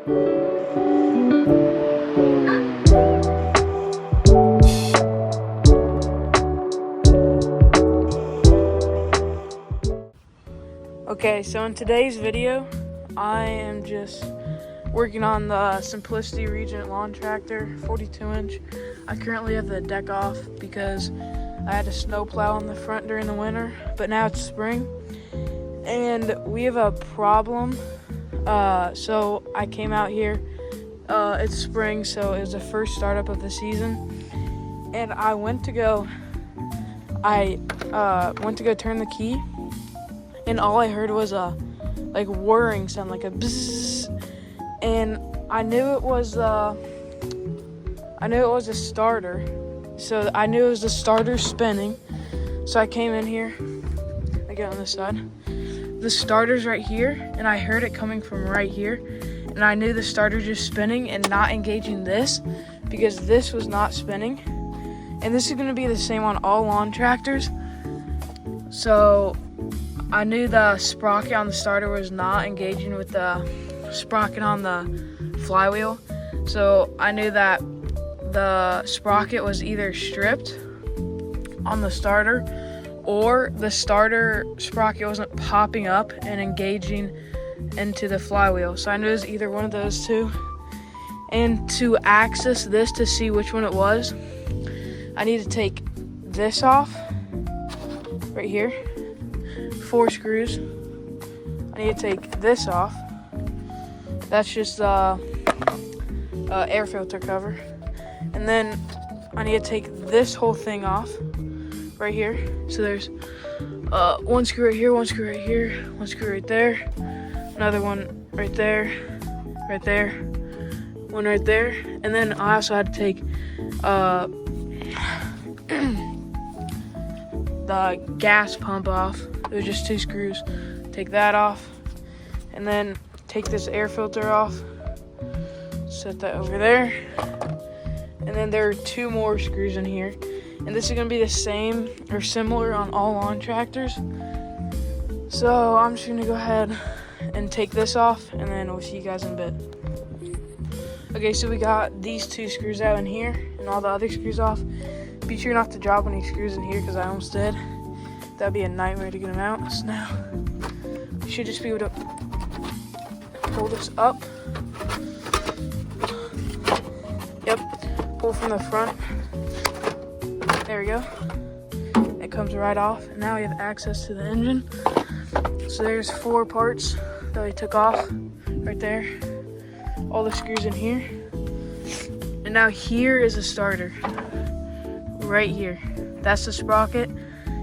Okay, so in today's video, I am just working on the Simplicity Regent lawn tractor, 42-inch. I currently have the deck off because I had a snow plow on the front during the winter, but now it's spring, and we have a problem. So I came out here. It's spring, so it was the first startup of the season, and I went to go turn the key. And all I heard was a whirring sound, like a bzzz, and I knew it was a starter. So I knew it was the starter spinning. So I came in here. I get on this side. The starter's right here, and I heard it coming from right here, and I knew the starter just spinning and not engaging this because this was not spinning. And this is going to be the same on all lawn tractors. So I knew the sprocket on the starter was not engaging with the sprocket on the flywheel. So I knew that the sprocket was either stripped on the starter or the starter sprocket wasn't popping up and engaging into the flywheel. So I knew it was either one of those two. And to access this to see which one it was, I need to take this off right here. 4 screws. I need to take this off. That's just the air filter cover. And then I need to take this whole thing off right here. So there's 1 screw right here, 1 screw right here, 1 screw right there, another one right there, one right there. And then I also had to take the gas pump off. There's just 2 screws. Take that off, and then take this air filter off. Set that over there. And then there are 2 more screws in here. And this is gonna be the same or similar on all lawn tractors. So I'm just gonna go ahead and take this off, and then we'll see you guys in a bit. Okay, so we got these 2 screws out in here and all the other screws off. Be sure not to drop any screws in here because I almost did. That'd be a nightmare to get them out. So now you should just be able to pull this up. Yep, pull from the front. There we go. It comes right off. And now we have access to the engine. So there's 4 parts that we took off right there. All the screws in here. And now here is a starter. Right here. That's the sprocket.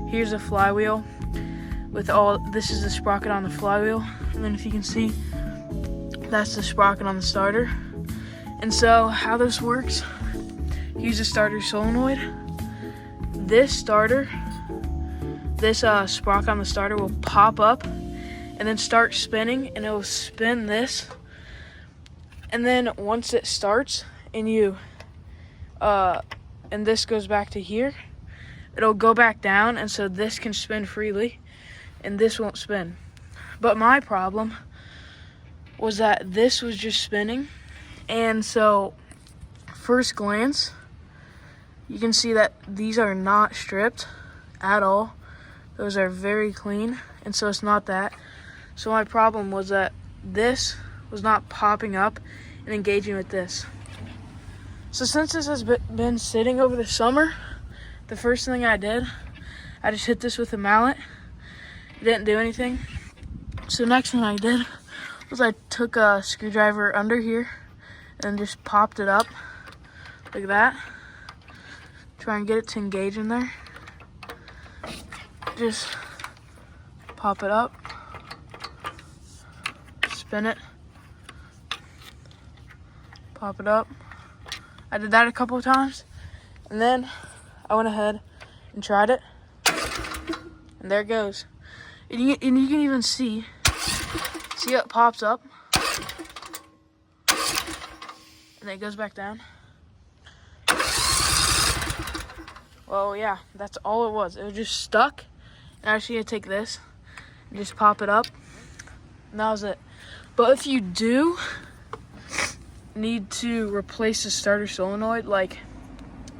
Here's a flywheel with this is the sprocket on the flywheel. And then if you can see, that's the sprocket on the starter. And so how this works, here's a starter solenoid. This starter, this sprocket on the starter will pop up and then start spinning, and it will spin this. And then once it starts and and this goes back to here, it'll go back down, and so this can spin freely and this won't spin. But my problem was that this was just spinning, and so first glance you can see that these are not stripped at all. Those are very clean, and so it's not that. So my problem was that this was not popping up and engaging with this. So since this has been sitting over the summer, the first thing I did, I just hit this with a mallet. It didn't do anything. So the next thing I did was I took a screwdriver under here and just popped it up like that. Try and get it to engage in there. Just pop it up, spin it, pop it up. I did that a couple of times, and then I went ahead and tried it, and there it goes. And you can even see how it pops up, and then it goes back down. Well, yeah, that's all it was. It was just stuck, and I just need to take this and just pop it up, and that was it. But if you do need to replace the starter solenoid, like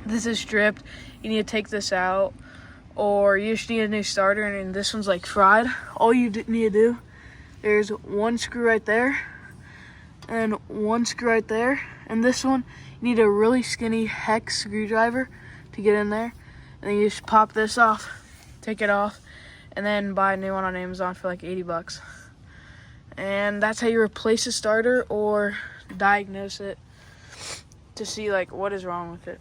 this is stripped, you need to take this out, or you just need a new starter and this one's like fried, all you need to do, there's one screw right there and one screw right there, and this one you need a really skinny hex screwdriver to get in there, and then you just pop this off, take it off, and then buy a new one on Amazon for like 80 bucks. And that's how you replace a starter or diagnose it to see like what is wrong with it.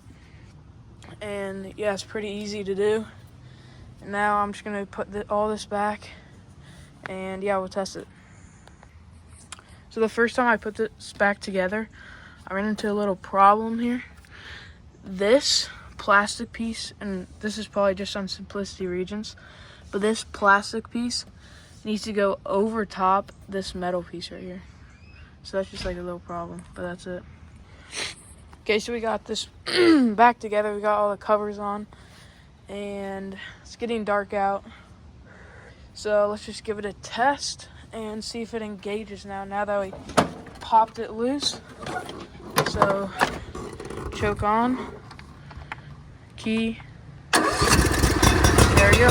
And yeah, it's pretty easy to do. And now I'm just gonna put all this back, and yeah, we'll test it. So the first time I put this back together, I ran into a little problem here. This plastic piece, and this is probably just on Simplicity Regions, but this plastic piece needs to go over top this metal piece right here. So that's just like a little problem, but that's it. Okay, so we got this back together. We got all the covers on, and it's getting dark out. So let's just give it a test and see if it engages now that we popped it loose. So choke on, key, there we go.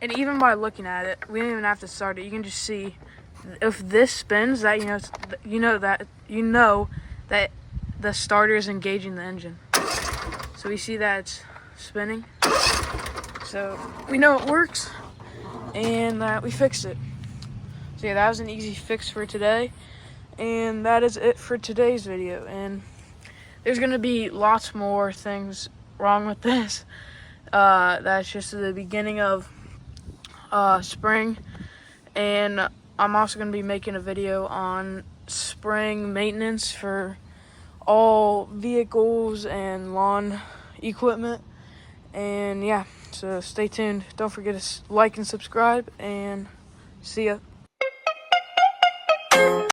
And even by looking at it, we don't even have to start it. You can just see if this spins, that you know that the starter is engaging the engine. So we see that it's spinning. So we know it works, and that we fixed it. So yeah, that was an easy fix for today, and that is it for today's video. And there's gonna be lots more things wrong with this. That's just the beginning of spring, and I'm also going to be making a video on spring maintenance for all vehicles and lawn equipment. And yeah, so stay tuned. Don't forget to like and subscribe, and see ya.